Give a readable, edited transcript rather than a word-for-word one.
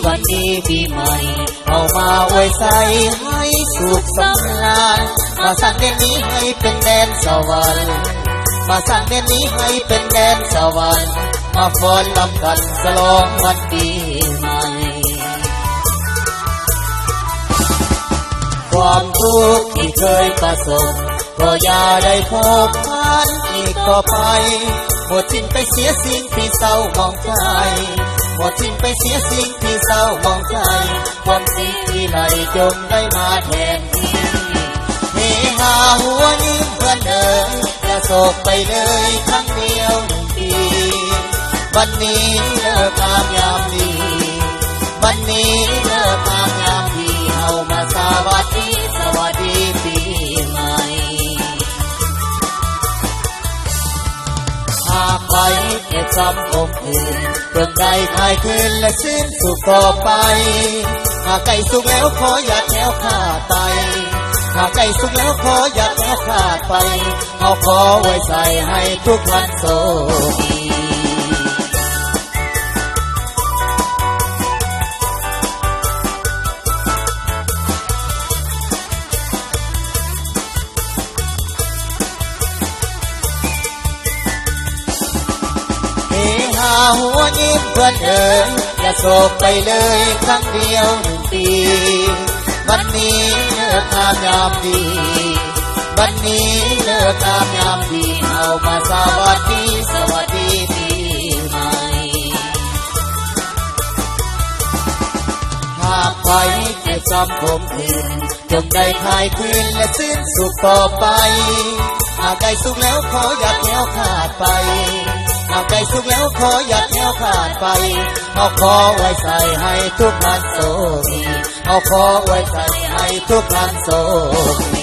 วันดีปีใหม่เอามาอวยใส่ให้สุขสำราญมาสร้างเดือนนี้ให้เป็นแดนสวรรค์มาสร้างเดือนนี้ให้เป็นแดนสวรรค์มาฟ้อนรำกันฉลองวันปีใหม่ความทุกข์ที่เคยประสบก็อย่าได้พบผ่านอีกต่อไปหมดสิ้นไปเสียสิ่งที่เศร้ามองใจหมดสิ้นไปเสียสิ่งที่เศร้ามองใจความสิ่งที่ไหลจงได้มาแทนที่เฮฮาหัวยิ้มเพื่อนเดินอย่าโศกไปเลยครั้งเดียว1 ปีวันนี้เลิกงามยามดีวันนี้เลิกงามยามดีเอามาสวัสดีปีใหม่หากไปเก็บซ้ำคมคืนเพื่อได้คลายคืนและสิ้นสุขต่อไปหากไก่สุกแล้วขออย่าแถวขาดไปหากไก่สุกแล้วขออย่าแถวขาดไปเอาขอไว้ใส่ให้ทุกวันโชคดีหัวยิ้มเพื่อนเดินอย่าโศกไปเลยครั้งเดียว1 ปีวันนี้เลิกงามยามดีวันนี้เลิกงามยามดีเอามาสวัสดีปีใหม่หากไปเก็บซ้ำคมคืนจงได้คลายคืนและสิ้นสุขต่อไปหากไก่สุกแล้วขออย่าแถวขาดไปหากไก่สุกแล้วขออย่าแถวขาดไปเอาขอไว้ใส่ให้ทุกวันโชคดีเอาขอไว้ใส่ให้ทุกวันโชคดี